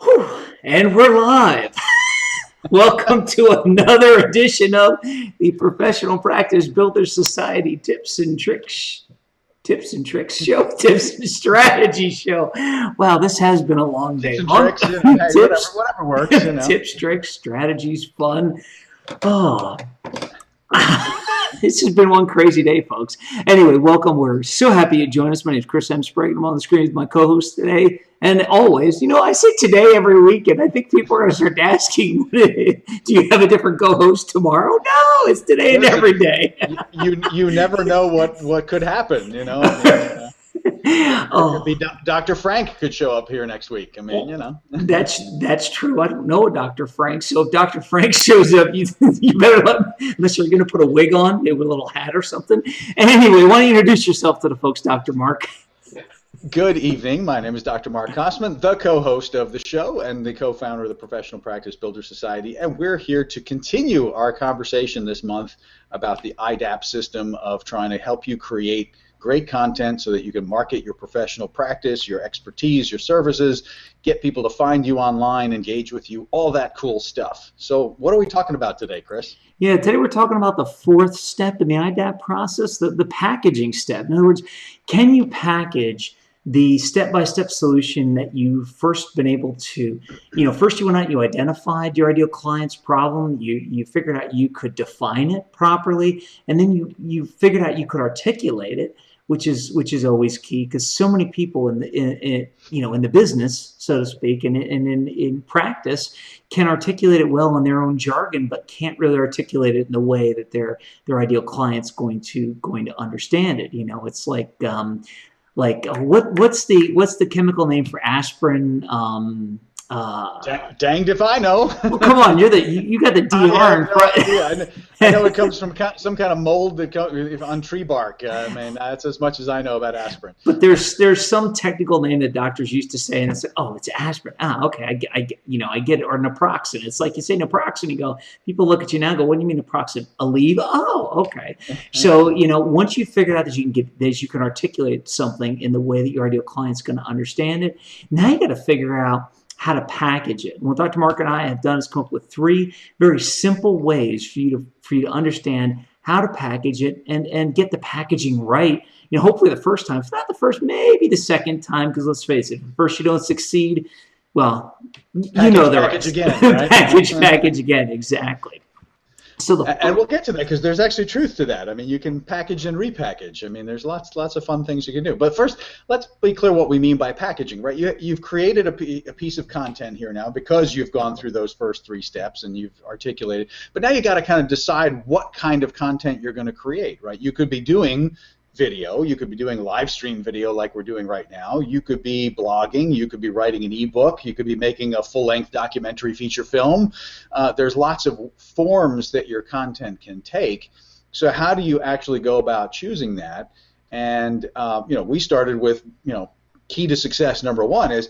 Whew, and we're live. Welcome to another edition of the Professional Practice Builders Society tips and tricks show, tips and strategy show. Wow, this has been a long Tips day. and Long tricks, hey, tips, whatever works. tips, tricks, strategies, fun. Oh, this has been one crazy day, folks. Anyway, welcome. We're so happy you joined us. My name is Chris M. Sprague. I'm on the screen with my co-host today. And always, I say today every week, and I think people are going to start asking, do you have a different co-host tomorrow? No, it's today and every day. You never know what could happen. Could be Dr. Frank could show up here next week. That's true. I don't know Dr. Frank, so if Dr. Frank shows up, you better unless you're going to put a wig on, maybe with a little hat or something. Anyway, why don't you introduce yourself to the folks, Dr. Mark? Good evening. My name is Dr. Mark Kosman, the co-host of the show and the co-founder of the Professional Practice Builder Society, and we're here to continue our conversation this month about the IDAP system of trying to help you create great content so that you can market your professional practice, your expertise, your services, get people to find you online, engage with you, all that cool stuff. So what are we talking about today, Chris? Yeah, today we're talking about the fourth step in the IDAP process, the packaging step. In other words, can you package the step-by-step solution that you've first been able to, first you went out, you identified your ideal client's problem, you figured out you could define it properly, and then you figured out you could articulate it, which is always key, because so many people in the business, so to speak, and in practice, can articulate it well in their own jargon, but can't really articulate it in the way that their ideal client's going to understand it. It's like what's the chemical name for aspirin? Danged if I know. Well, come on, you got the DR in front. I know it comes from some kind of mold that comes on tree bark. That's as much as I know about aspirin. But there's some technical name that doctors used to say, and it's it's aspirin. Okay, I get it. Or naproxen. It's like you say naproxen, you go. People look at you now and go, what do you mean naproxen? Aleve? Oh, okay. So once you figured out that you can get this, you can articulate something in the way that your ideal client's going to understand it. Now you got to figure out how to package it. And what Dr. Mark and I have done is come up with three very simple ways for you to understand how to package it and get the packaging right. Hopefully the first time. If not the first, maybe the second time, because let's face it, first you don't succeed, well, package again, right? package again, exactly. And we'll get to that because there's actually truth to that. You can package and repackage. There's lots of fun things you can do. But first, let's be clear what we mean by packaging, right? You've created a piece of content here now because you've gone through those first three steps and you've articulated. But now you got to kind of decide what kind of content you're going to create, right? You could be doing video, you could be doing live stream video like we're doing right now, you could be blogging, you could be writing an ebook, you could be making a full-length documentary feature film. There's lots of forms that your content can take. So how do you actually go about choosing that? And we started with key to success number one is,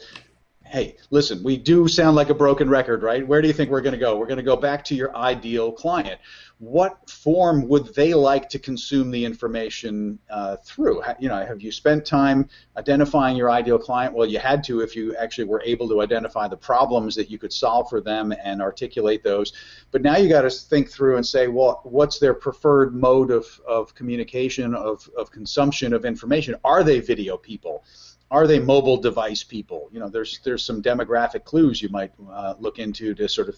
hey, listen, we do sound like a broken record, right? Where do you think we're going to go? We're going to go back to your ideal client. What form would they like to consume the information through? Have you spent time identifying your ideal client? Well, you had to if you actually were able to identify the problems that you could solve for them and articulate those. But now you got to think through and say, well, what's their preferred mode of communication, of consumption of information? Are they video people? Are they mobile device people? There's some demographic clues you might look into to sort of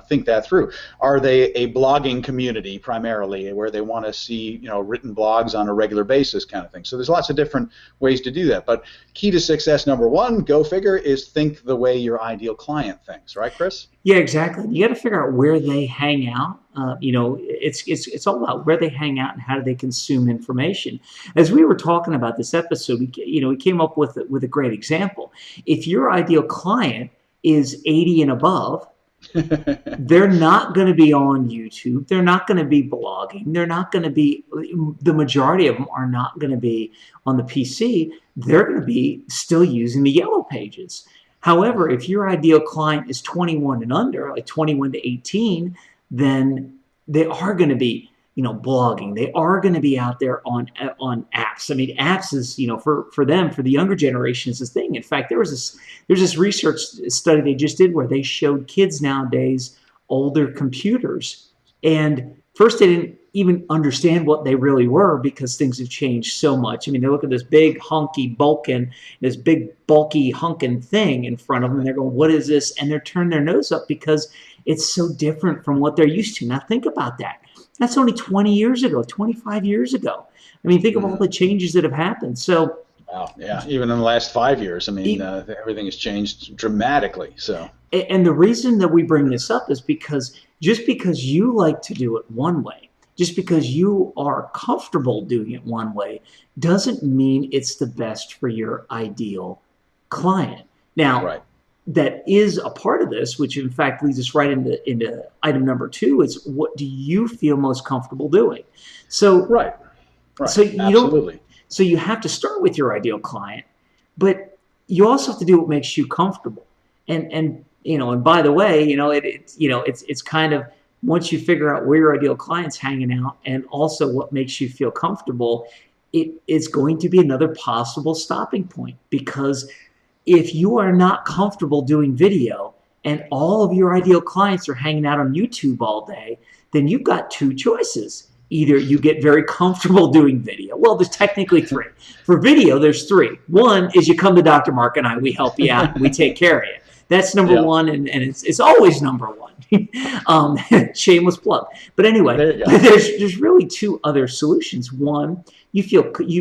think that through. Are they a blogging community primarily, where they want to see written blogs on a regular basis, kind of thing? So there's lots of different ways to do that. But key to success number one, go figure, is think the way your ideal client thinks, right, Chris? Yeah, exactly. You got to figure out where they hang out. It's all about where they hang out and how do they consume information. As we were talking about this episode, we came up with a great example. If your ideal client is 80 and above, they're not going to be on YouTube. They're not going to be blogging. They're not going to be, the majority of them are not going to be on the PC. They're going to be still using the yellow pages. However, if your ideal client is 21 and under, like 21 to 18, then they are going to be blogging. They are going to be out there on apps. I mean, apps is, for them, for the younger generation, is this thing. In fact, there's this research study they just did where they showed kids nowadays older computers, and first they didn't even understand what they really were because things have changed so much. I mean, they look at this big hunky this big bulky hunking thing in front of them, and they're going, "What is this?" And they're turning their nose up because it's so different from what they're used to. Now think about that. That's only 20 years ago, 25 years ago. I mean, think of all the changes that have happened. So, wow, yeah, even in the last 5 years, I mean, everything has changed dramatically. So, and the reason that we bring this up is because just because you like to do it one way, just because you are comfortable doing it one way, doesn't mean it's the best for your ideal client. Now, right. That is a part of this, which in fact leads us right into item number 2. Is what do you feel most comfortable doing? So right. So you absolutely. So you have to start with your ideal client, but you also have to do what makes you comfortable. And by the way, it's kind of, once you figure out where your ideal client's hanging out and also what makes you feel comfortable, it is going to be another possible stopping point. Because if you are not comfortable doing video and all of your ideal clients are hanging out on YouTube all day, then you've got 2 choices. Either you get very comfortable doing video. Well, there's technically 3. For video, there's 3. One is you come to Dr. Mark and I, we help you out, and we take care of you. That's number 1, and it's always number 1. Shameless plug. But anyway, there's really 2 other solutions. One, you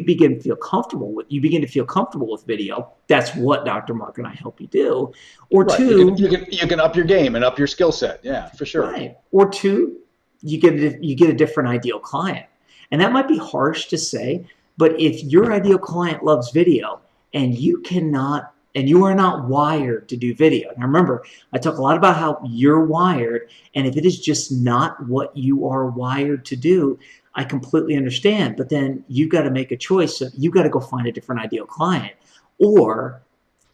begin to feel comfortable with video. That's what Dr. Mark and I help you do. Or right. 2, you can up your game and up your skill set. Yeah, for sure. Right. Or 2, you get a different ideal client. And that might be harsh to say, but if your ideal client loves video and you are not wired to do video. Now remember, I talk a lot about how you're wired, and if it is just not what you are wired to do, I completely understand. But then you've got to make a choice. You've got to go find a different ideal client. Or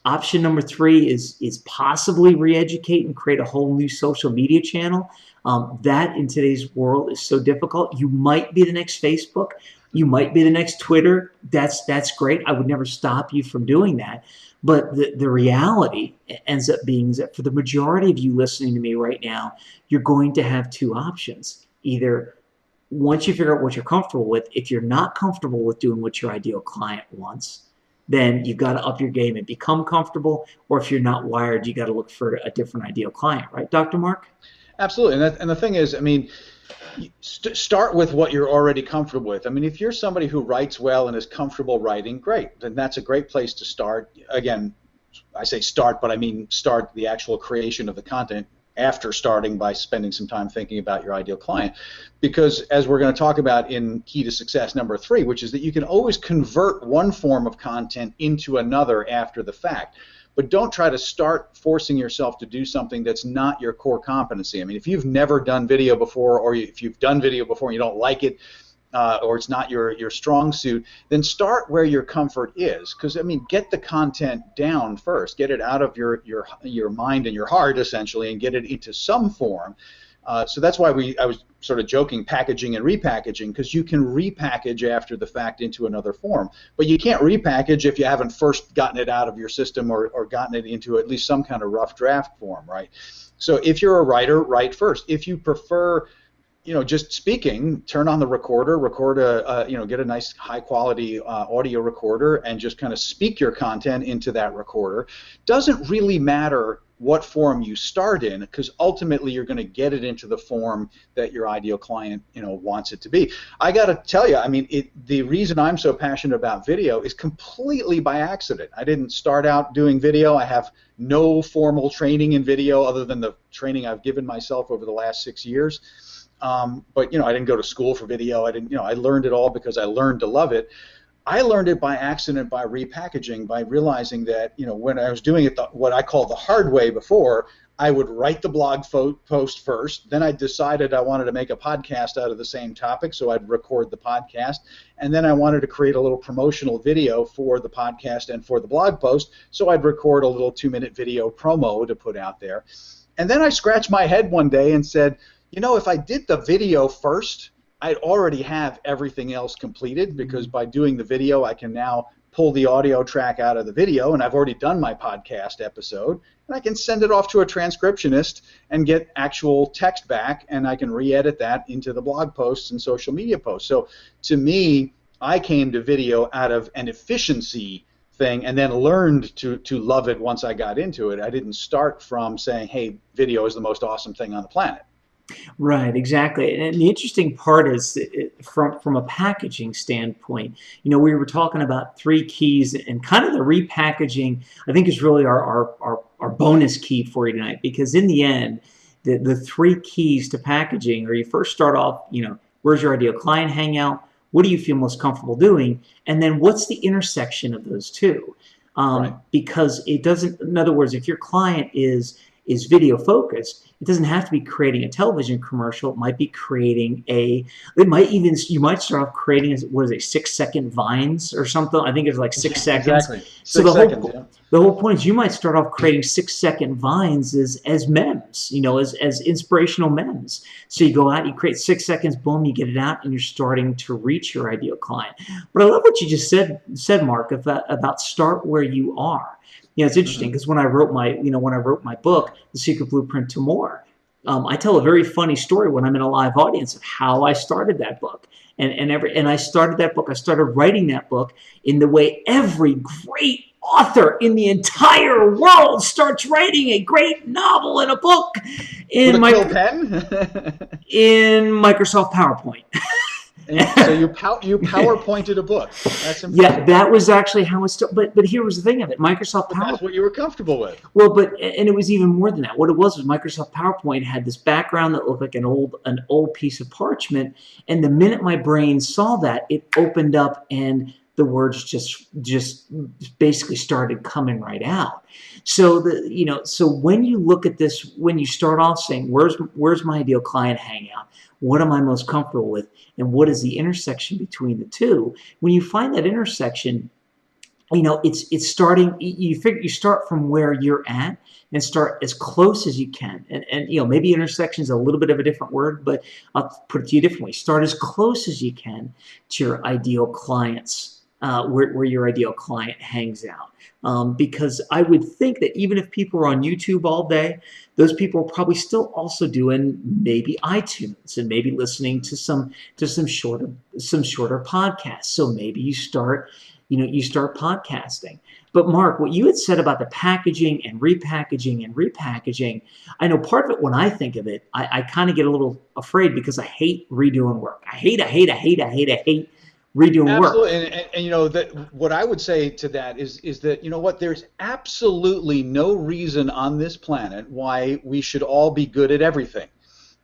option number 3 is possibly re-educate and create a whole new social media channel. That in today's world is so difficult. You might be the next Facebook. You might be the next Twitter. That's great. I would never stop you from doing that. But the reality ends up being that for the majority of you listening to me right now, you're going to have 2 options. Either once you figure out what you're comfortable with, if you're not comfortable with doing what your ideal client wants, then you've got to up your game and become comfortable. Or if you're not wired, you got to look for a different ideal client. Right, Dr. Mark? Absolutely. And the thing is, I mean, start with what you're already comfortable with. I mean, if you're somebody who writes well and is comfortable writing, great. Then that's a great place to start. Again, I say start, but I mean start the actual creation of the content after starting by spending some time thinking about your ideal client. Because as we're going to talk about in Key to Success number 3, which is that you can always convert one form of content into another after the fact. But don't try to start forcing yourself to do something that's not your core competency. I mean, if you've never done video before, or if you've done video before and you don't like it, or it's not your strong suit, then start where your comfort is. Because I mean, get the content down first, get it out of your mind and your heart essentially, and get it into some form. So that's why I was sort of joking, packaging and repackaging, because you can repackage after the fact into another form. But you can't repackage if you haven't first gotten it out of your system or gotten it into at least some kind of rough draft form, right? So if you're a writer, write first. If you prefer, just speaking, turn on the recorder, get a nice high quality audio recorder and just kind of speak your content into that recorder. Doesn't really matter what form you start in, because ultimately you're going to get it into the form that your ideal client wants it to be. I got to tell you, I mean, the reason I'm so passionate about video is completely by accident. I didn't start out doing video. I have no formal training in video other than the training I've given myself over the last 6 years. But I didn't go to school for video. I learned it all because I learned to love it. I learned it by accident, by repackaging, by realizing that, when I was doing it what I call the hard way before, I would write the blog post first. Then I decided I wanted to make a podcast out of the same topic, so I'd record the podcast. And then I wanted to create a little promotional video for the podcast and for the blog post, so I'd record a little 2-minute video promo to put out there. And then I scratched my head one day and said, if I did the video first, I'd already have everything else completed, because by doing the video, I can now pull the audio track out of the video, and I've already done my podcast episode, and I can send it off to a transcriptionist and get actual text back, and I can re-edit that into the blog posts and social media posts. So to me, I came to video out of an efficiency thing and then learned to love it once I got into it. I didn't start from saying, hey, video is the most awesome thing on the planet. Right, exactly. And the interesting part is, from a packaging standpoint, we were talking about 3 keys, and kind of the repackaging, I think, is really our bonus key for you tonight, because in the end, the 3 keys to packaging are: you first start off, where's your ideal client hang out? What do you feel most comfortable doing? And then what's the intersection of those two? Right. Because it doesn't, in other words, if your client is video focused, it doesn't have to be creating a television commercial. It might be creating you might start off creating, 6-second vines or something. I think it's like 6 seconds. Exactly. So 6 seconds, the whole point is, you might start off creating 6-second vines as memes, as inspirational memes. So you go out, you create 6 seconds, boom, you get it out, and you're starting to reach your ideal client. But I love what you just said, Mark, about start where you are. It's interesting, because when I wrote my book, The Secret Blueprint to More, I tell a very funny story when I'm in a live audience of how I started that book. And I started that book. I started writing that book in the way every great author in the entire world starts writing a great novel and a book in Microsoft PowerPoint. So you PowerPointed a book. That's impressive. Yeah, that was actually how it started. But here was the thing of it: Microsoft PowerPoint. That's what you were comfortable with. Well, and it was even more than that. What it was Microsoft PowerPoint had this background that looked like an old piece of parchment, and the minute my brain saw that, it opened up, and the words just basically started coming right out. So so when you look at this, when you start off saying, where's my ideal client hang out? What am I most comfortable with? And what is the intersection between the two? When you find that intersection, it's starting. You start from where you're at and start as close as you can. And maybe intersection is a little bit of a different word, but I'll put it to you differently. Start as close as you can to your ideal clients, where your ideal client hangs out. Because I would think that even if people are on YouTube all day, those people are probably still also doing maybe iTunes and maybe listening to some shorter podcasts. So maybe you start podcasting. But Mark, what you had said about the packaging and repackaging, I know part of it, when I think of it, I kind of get a little afraid, because I hate redoing work. I hate redoing work. Absolutely, and that what I would say to that is that there's absolutely no reason on this planet why we should all be good at everything,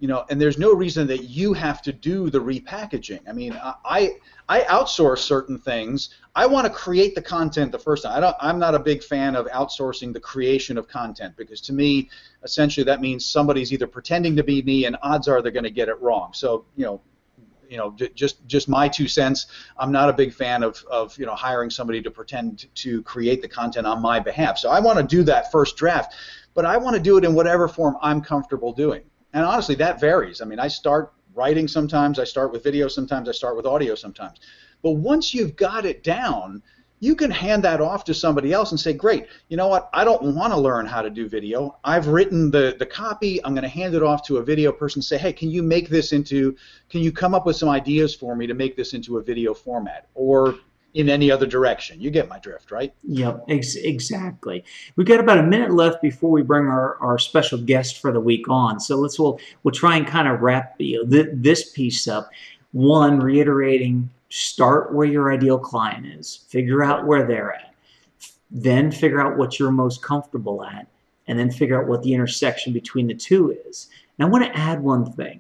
and there's no reason that you have to do the repackaging. I mean, I outsource certain things. I want to create the content the first time. I'm not a big fan of outsourcing the creation of content, because to me, essentially, that means somebody's either pretending to be me, and odds are they're going to get it wrong. So just my 2 cents. I'm not a big fan of hiring somebody to pretend to create the content on my behalf. So I want to do that first draft, but I want to do it in whatever form I'm comfortable doing. And honestly, that varies. I mean, I start writing sometimes, I start with video sometimes, I start with audio sometimes. But once you've got it down, you can hand that off to somebody else and say, great, you know what, I don't want to learn how to do video. I've written the copy. I'm going to hand it off to a video person and say, hey, can you come up with some ideas for me to make this into a video format, or in any other direction? You get my drift, right? Yep, exactly. We've got about a minute left before we bring our special guest for the week on. So we'll try and kind of wrap this piece up. One, reiterating, start where your ideal client is. Figure out where they're at. Then figure out what you're most comfortable at. And then figure out what the intersection between the two is. And I want to add one thing.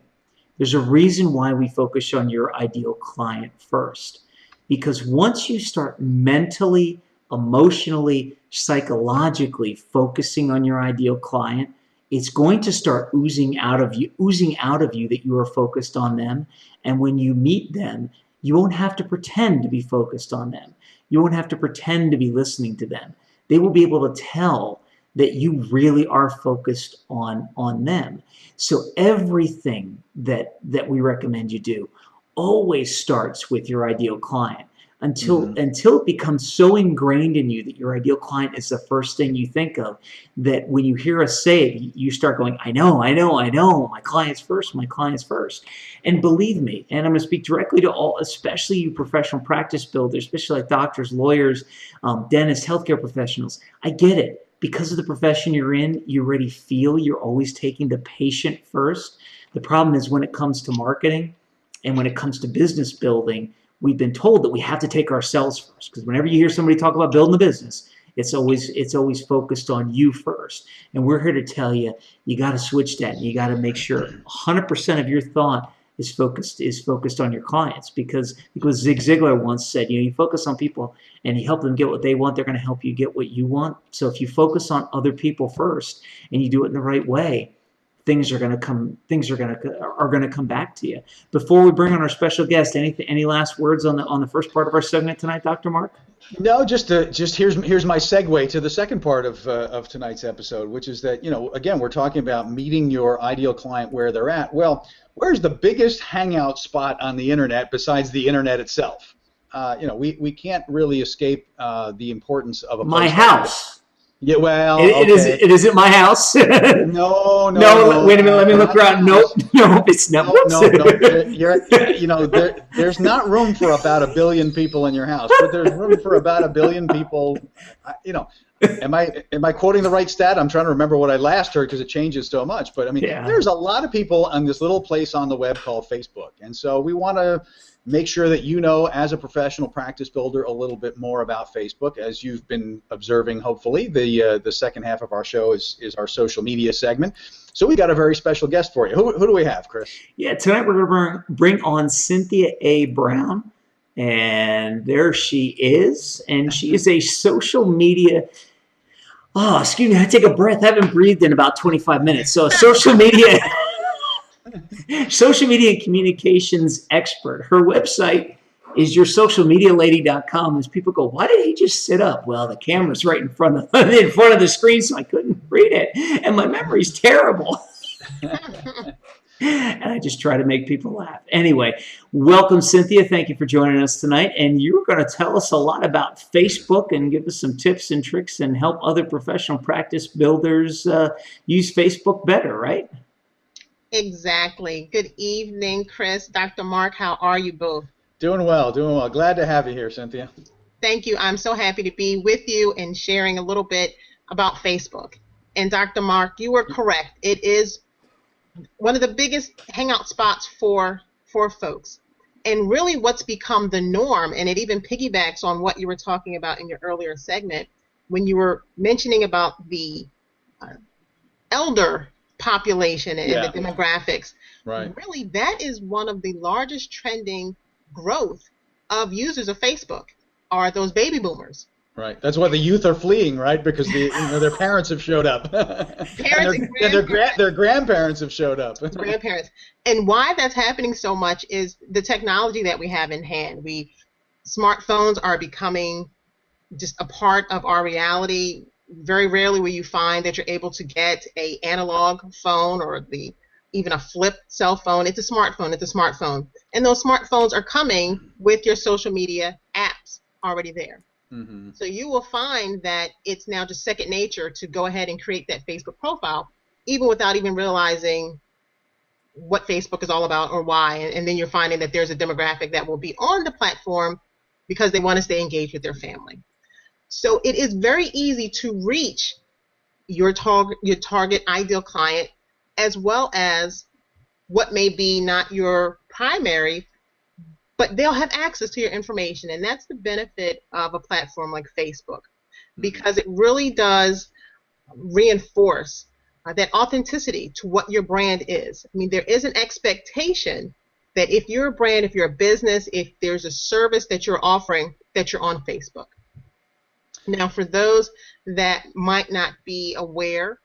There's a reason why we focus on your ideal client first. Because once you start mentally, emotionally, psychologically focusing on your ideal client, it's going to start oozing out of you that you are focused on them. And when you meet them, you won't have to pretend to be focused on them. You won't have to pretend to be listening to them. They will be able to tell that you really are focused on them. So everything that we recommend you do, always starts with your ideal client Mm-hmm. until it becomes so ingrained in you that your ideal client is the first thing you think of, that when you hear us say it, you start going, I know, my client's first, my client's first. And believe me, and I'm going to speak directly to all, especially you professional practice builders, especially like doctors, lawyers, dentists, healthcare professionals. I get it. Because of the profession you're in, you already feel you're always taking the patient first. The problem is when it comes to marketing and when it comes to business building, we've been told that we have to take ourselves first. Because whenever you hear somebody talk about building a business, it's always focused on you first. And we're here to tell you, you got to switch that. And you got to make sure 100% of your thought is focused on your clients, because Zig Ziglar once said, you focus on people and you help them get what they want, they're going to help you get what you want. So if you focus on other people first and you do it in the right way, things are going to come back to you. Before we bring on our special guest, any last words on the first part of our segment tonight, Dr. Mark? No, just here's my segue to the second part of tonight's episode, which is that, again, we're talking about meeting your ideal client where they're at. Well, where's the biggest hangout spot on the internet besides the internet itself? We can't really escape the importance of my house. Yeah, well, it is at my house. No. Wait a minute, let me look around. Nope, it's not. No. There's not room for about 1 billion people in your house, but there's room for about 1 billion people. Am I quoting the right stat? I'm trying to remember what I last heard because it changes so much. But There's a lot of people on this little place on the web called Facebook, and so we want to make sure that as a professional practice builder, a little bit more about Facebook. As you've been observing, hopefully, the second half of our show is our social media segment. So we got a very special guest for you. Who do we have, Chris? Yeah, tonight we're going to bring on Cynthia A. Brown, and there she is, and she is a social media. Oh, excuse me, I take a breath. I haven't breathed in about 25 minutes. So a social media and communications expert. Her website is yoursocialmedialady.com. As people go, why did he just sit up? Well, the camera's right in front of the screen, so I couldn't read it, and my memory's terrible. And I just try to make people laugh. Anyway, welcome, Cynthia. Thank you for joining us tonight. And you're going to tell us a lot about Facebook and give us some tips and tricks and help other professional practice builders use Facebook better, right? Exactly. Good evening, Chris, Dr. Mark. How are you both? Doing well. Glad to have you here, Cynthia. Thank you. I'm so happy to be with you and sharing a little bit about Facebook. And Dr. Mark, you were correct. It is one of the biggest hangout spots for folks. And really what's become the norm, and it even piggybacks on what you were talking about in your earlier segment when you were mentioning about the elder population and the demographics. Right. Really, that is one of the largest trending growth of users of Facebook are those baby boomers. Right. That's why the youth are fleeing, right? Because their parents have showed up. Their grandparents have showed up. Grandparents. And why that's happening so much is the technology that we have in hand. Smartphones are becoming just a part of our reality. Very rarely will you find that you're able to get an analog phone or even a flip cell phone. It's a smartphone. And those smartphones are coming with your social media apps already there. Mm-hmm. So you will find that it's now just second nature to go ahead and create that Facebook profile, even without even realizing what Facebook is all about or why. And then you're finding that there's a demographic that will be on the platform because they want to stay engaged with their family. So it is very easy to reach your target ideal client, as well as what may be not your primary, but they'll have access to your information. And that's the benefit of a platform like Facebook, because it really does reinforce that authenticity to what your brand is. I mean, there is an expectation that if you're a brand, if you're a business, if there's a service that you're offering, that you're on Facebook. Now, for those that might not be aware,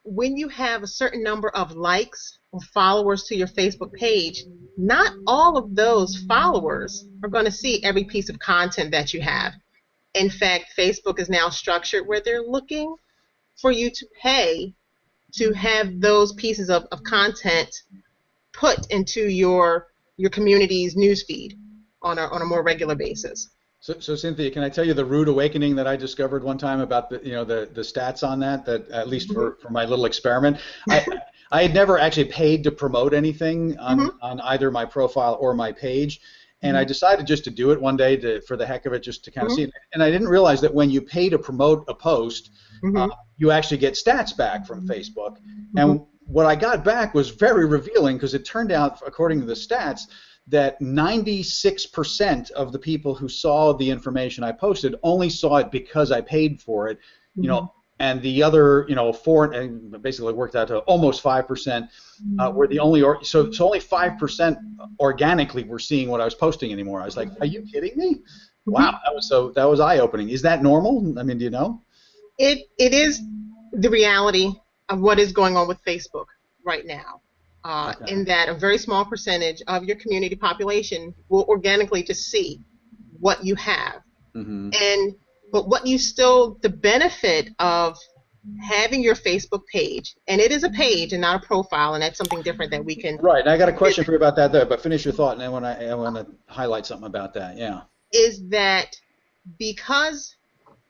when you have a certain number of likes or followers to your Facebook page, not all of those followers are going to see every piece of content that you have. In fact, Facebook is now structured where they're looking for you to pay to have those pieces of content put into your your community's newsfeed on a more regular basis. So Cynthia, can I tell you the rude awakening that I discovered one time about the stats on that at least for my little experiment? I had never actually paid to promote anything on either my profile or my page, and I decided just to do it one day for the heck of it, just to kind of see it. And I didn't realize that when you pay to promote a post, you actually get stats back from Facebook. And what I got back was very revealing, because it turned out, according to the stats, that 96% of the people who saw the information I posted only saw it because I paid for it, and the other, and basically worked out to almost 5% were the only, so only 5% organically were seeing what I was posting anymore. I was like, are you kidding me? Wow, that was eye-opening. Is that normal? I mean, do you know? It is the reality of what is going on with Facebook right now. In that a very small percentage of your community population will organically just see what you have. But what you still, the benefit of having your Facebook page, and it is a page and not a profile, and that's something different that we can. Right, and I got a question for you about that there, but finish your thought, and then I want to highlight something about that. Yeah. Is that because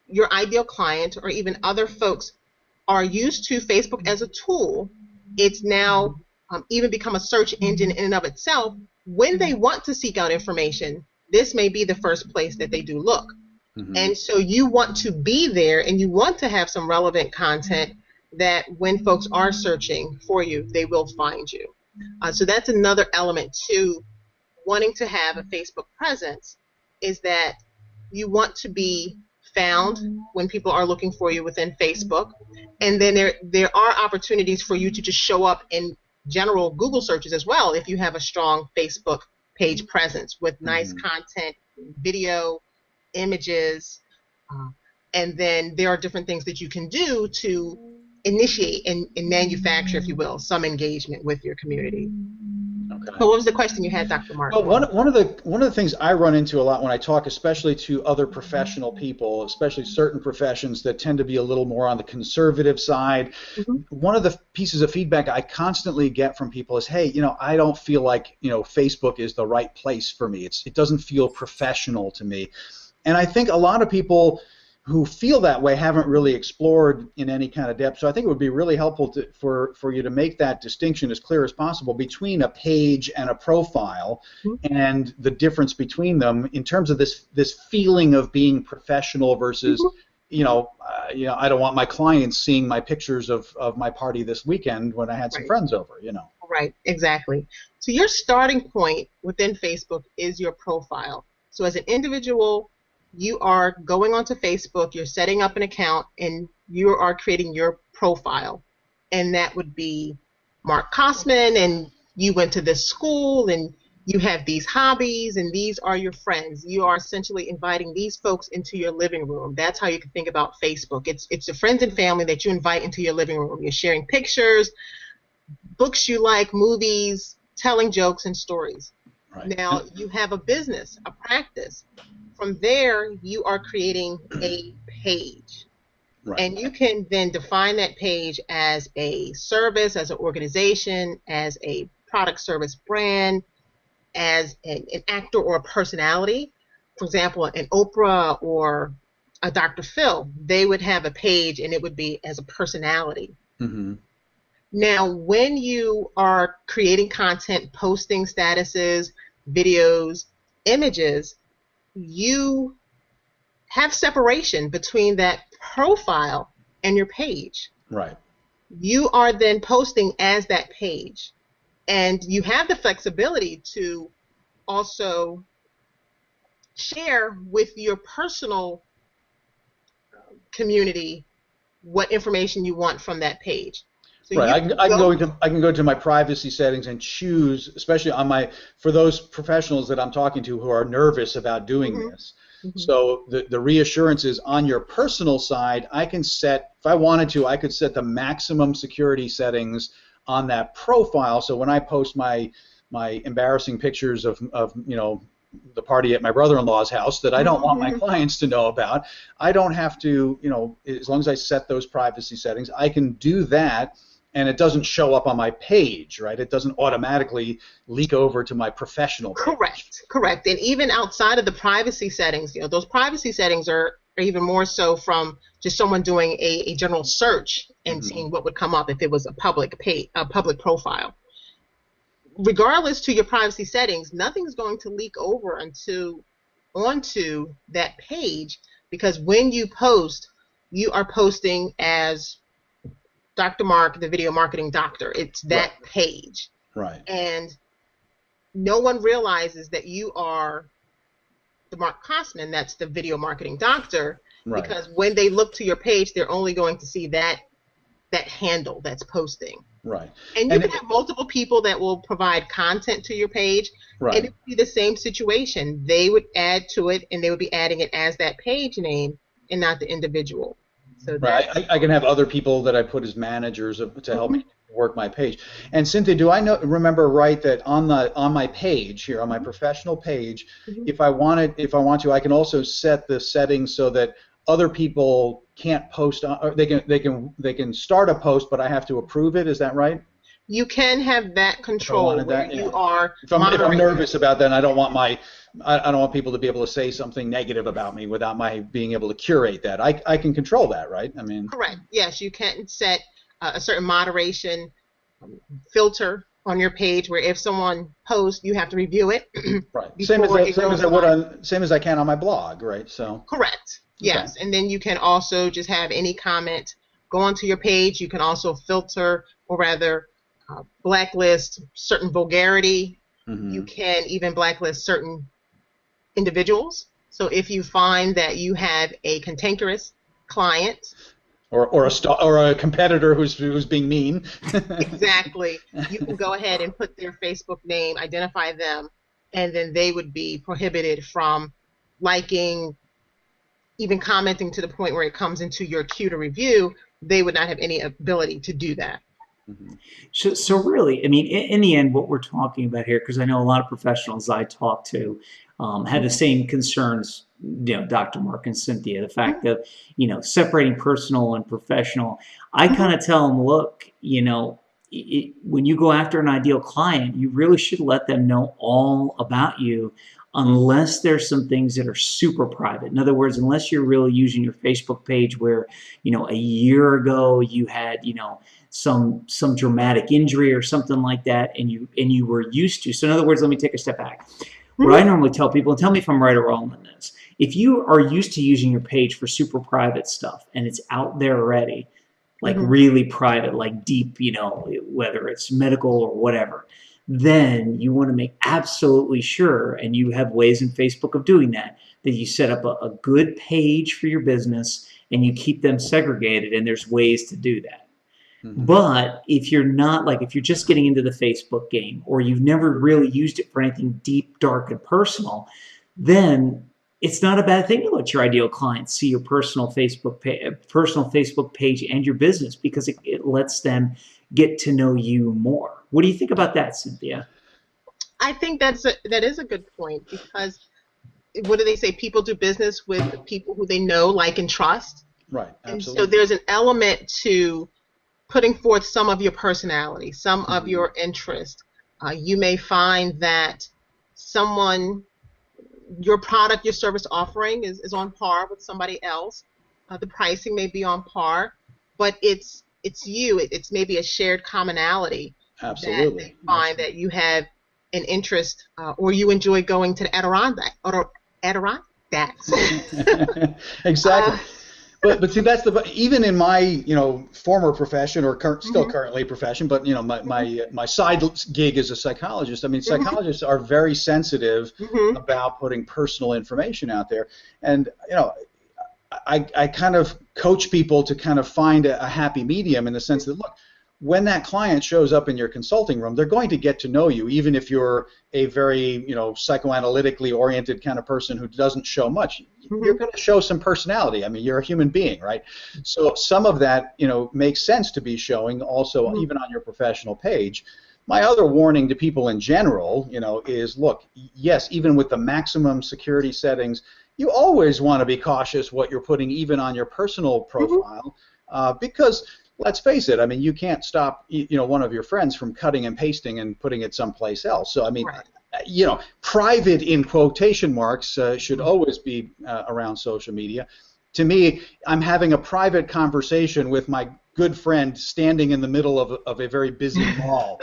your ideal client or even other folks are used to Facebook as a tool, it's now even become a search engine in and of itself. When they want to seek out information, this may be the first place that they do look. And so you want to be there, and you want to have some relevant content that when folks are searching for you, they will find you. So that's another element to wanting to have a Facebook presence, is that you want to be found when people are looking for you within Facebook. And then there are opportunities for you to just show up in general Google searches as well if you have a strong Facebook page presence with nice content, video, images, and then there are different things that you can do to initiate and manufacture, if you will, some engagement with your community. Okay. So what was the question you had, Dr. Martin? Well, one of the things I run into a lot when I talk, especially to other professional people, especially certain professions that tend to be a little more on the conservative side, one of the pieces of feedback I constantly get from people is, hey, I don't feel like Facebook is the right place for me. It doesn't feel professional to me. And I think a lot of people who feel that way haven't really explored in any kind of depth. So I think it would be really helpful for you to make that distinction as clear as possible between a page and a profile, and the difference between them in terms of this feeling of being professional versus, I don't want my clients seeing my pictures of my party this weekend when I had some friends over, Right, exactly. So your starting point within Facebook is your profile. So as an individual, you are going onto Facebook, you're setting up an account, and you are creating your profile. And that would be Mark Kosman, and you went to this school, and you have these hobbies, and these are your friends. You are essentially inviting these folks into your living room. That's how you can think about Facebook. It's the friends and family that you invite into your living room. You're sharing pictures, books you like, movies, telling jokes and stories. Right. Now, you have a business, a practice. From there, you are creating a page. Right. And you can then define that page as a service, as an organization, as a product, service, brand, as an actor or a personality. For example, an Oprah or a Dr. Phil, they would have a page, and it would be as a personality. Now, when you are creating content, posting statuses, videos, images, you have separation between that profile and your page. Right. You are then posting as that page, and you have the flexibility to also share with your personal community what information you want from that page. So right, I can go to my privacy settings and choose, especially on for those professionals that I'm talking to who are nervous about doing this. So the reassurance is on your personal side. I can set, if I wanted to, I could set the maximum security settings on that profile. So when I post my embarrassing pictures of the party at my brother-in-law's house that I don't want my clients to know about, I don't have to, as long as I set those privacy settings, I can do that. and it doesn't show up on my page, right? It doesn't automatically leak over to my professional page. Correct. And even outside of the privacy settings, those privacy settings are even more so from just someone doing a general search and seeing what would come up if it was a public profile. Regardless to your privacy settings, nothing's going to leak over onto that page, because when you post, you are posting as Dr. Mark, the video marketing doctor. It's that page. Right. And no one realizes that you are the Mark Kosman, that's the video marketing doctor, because when they look to your page, they're only going to see that handle that's posting. Right. And you can have multiple people that will provide content to your page, and it would be the same situation. They would add to it, and they would be adding it as that page name and not the individual. So I can have other people that I put as managers to help me work my page. And Cynthia, do I remember right that on my page here, on my professional page, if I want to, I can also set the settings so that other people can't post or they can start a post, but I have to approve it. Is that right? You can have that control you are. If I'm nervous about that, and I don't want people to be able to say something negative about me without my being able to curate that. I can control that, right? I mean. Correct. Yes, you can set a certain moderation filter on your page where if someone posts, you have to review it. Right. Same as I can on my blog, right? So. Correct. Yes, and then you can also just have any comment go onto your page. You can also filter, or rather blacklist certain vulgarity. You can even blacklist certain individuals. So if you find that you have a cantankerous client, or a competitor who's being mean, exactly, you can go ahead and put their Facebook name, identify them, and then they would be prohibited from liking, even commenting to the point where it comes into your queue to review. They would not have any ability to do that. So really, I mean, in the end, what we're talking about here, because I know a lot of professionals I talk to had the same concerns, Dr. Mark and Cynthia, the fact that, separating personal and professional. I kind of tell them, look, when you go after an ideal client, you really should let them know all about you, unless there's some things that are super private. In other words, unless you're really using your Facebook page where, a year ago you had, some dramatic injury or something like that, and you were used to. So in other words, let me take a step back. What I normally tell people, and tell me if I'm right or wrong on this, if you are used to using your page for super private stuff and it's out there already, like really private, like deep, whether it's medical or whatever, then you want to make absolutely sure, and you have ways in Facebook of doing that you set up a good page for your business and you keep them segregated, and there's ways to do that. But if you're not, like if you're just getting into the Facebook game, or you've never really used it for anything deep, dark, and personal, then it's not a bad thing to let your ideal clients see your personal Facebook page and your business, because it lets them get to know you more. What do you think about that, Cynthia? I think that is a good point, because what do they say? People do business with the people who they know, like, and trust. Right, absolutely. And so there's an element to putting forth some of your personality, some of your interest. You may find that your product, your service offering is on par with somebody else. The pricing may be on par, but it's you. It's maybe a shared commonality. Absolutely. That they find that you have an interest, or you enjoy going to the Adirondacks. Exactly. But see, that's even in my former profession, or still currently profession, but my side gig as a psychologist. I mean, psychologists are very sensitive about putting personal information out there, and I kind of coach people to kind of find a happy medium, in the sense that, look, when that client shows up in your consulting room, they're going to get to know you, even if you're a very, psychoanalytically oriented kind of person who doesn't show much. You're going to show some personality. I mean, you're a human being, right? So some of that, makes sense to be showing also even on your professional page. My other warning to people in general, is, look, yes, even with the maximum security settings, you always want to be cautious what you're putting even on your personal profile, because let's face it. I mean, you can't stop one of your friends from cutting and pasting and putting it someplace else. So I mean, private in quotation marks should always be around social media. To me, I'm having a private conversation with my good friend standing in the middle of a very busy mall.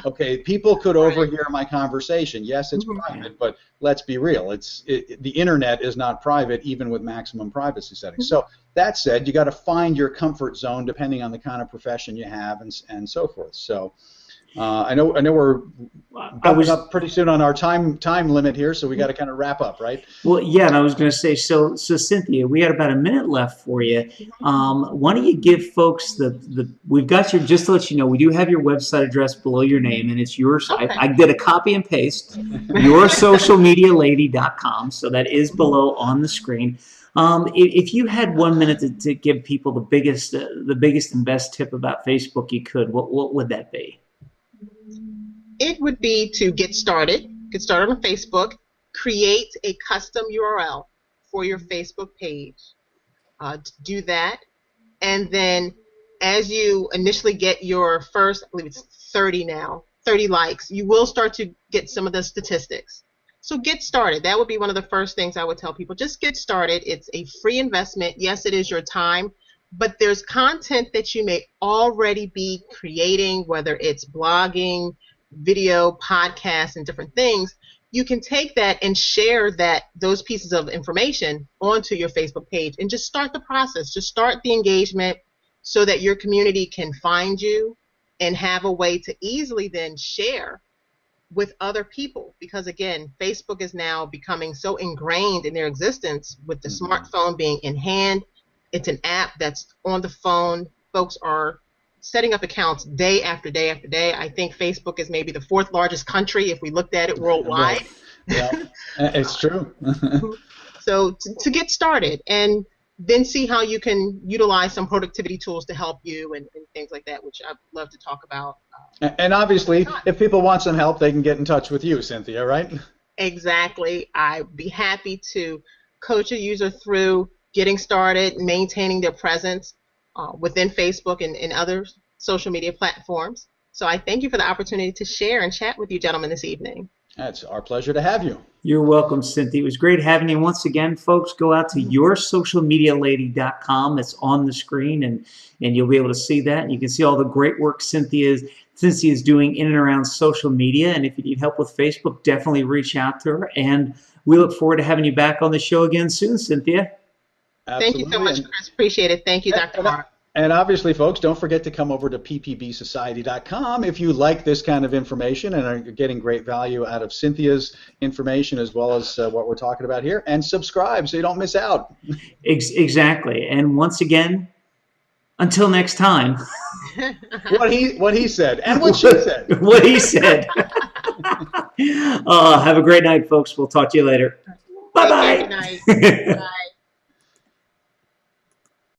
Okay, people could overhear my conversation. Yes, it's private, but let's be real. The internet is not private, even with maximum privacy settings. So that said, you got to find your comfort zone depending on the kind of profession you have and so forth. So I know we're bumping up pretty soon on our time limit here, so we got to kind of wrap up, right? Well, yeah, and I was going to say, so Cynthia, we got about a minute left for you. Why don't you give folks we've got your, just to let you know, we do have your website address below your name, and it's yours. Okay. I did a copy and paste, yoursocialmedialady.com, so that is below on the screen. If you had 1 minute to give people the biggest and best tip about Facebook you could, what would that be? It would be to get started on Facebook, create a custom URL for your Facebook page, do that, and then as you initially get your first, I believe it's 30 likes, you will start to get some of the statistics. So get started. That would be one of the first things I would tell people. Just get started. It's a free investment. Yes, it is your time, but there's content that you may already be creating, whether it's blogging, video, podcasts, and different things. You can take that and share those pieces of information onto your Facebook page and just start the process. Just start the engagement so that your community can find you and have a way to easily then share with other people, because again, Facebook is now becoming so ingrained in their existence with the smartphone being in hand. It's an app that's on the phone. Folks are setting up accounts day after day after day. I think Facebook is maybe the 4th largest country if we looked at it worldwide. Yeah, it's true. So to get started and then see how you can utilize some productivity tools to help you and things like that, which I'd love to talk about. And obviously, if people want some help, they can get in touch with you, Cynthia, right? Exactly. I'd be happy to coach a user through getting started, maintaining their presence within Facebook and other social media platforms. So I thank you for the opportunity to share and chat with you gentlemen this evening. It's our pleasure to have you. You're welcome, Cynthia. It was great having you. Once again, folks, go out to yoursocialmedialady.com. It's on the screen, and you'll be able to see that. And you can see all the great work Cynthia is doing in and around social media. And if you need help with Facebook, definitely reach out to her. And we look forward to having you back on the show again soon, Cynthia. Absolutely. Thank you so much, Chris. Appreciate it. Thank you, Dr. Hart. And obviously, folks, don't forget to come over to ppbsociety.com if you like this kind of information and are getting great value out of Cynthia's information as well as what we're talking about here. And subscribe so you don't miss out. Exactly. And once again, until next time. What he said and what she said. What he said. Have a great night, folks. We'll talk to you later. Bye-bye. Good night. Bye.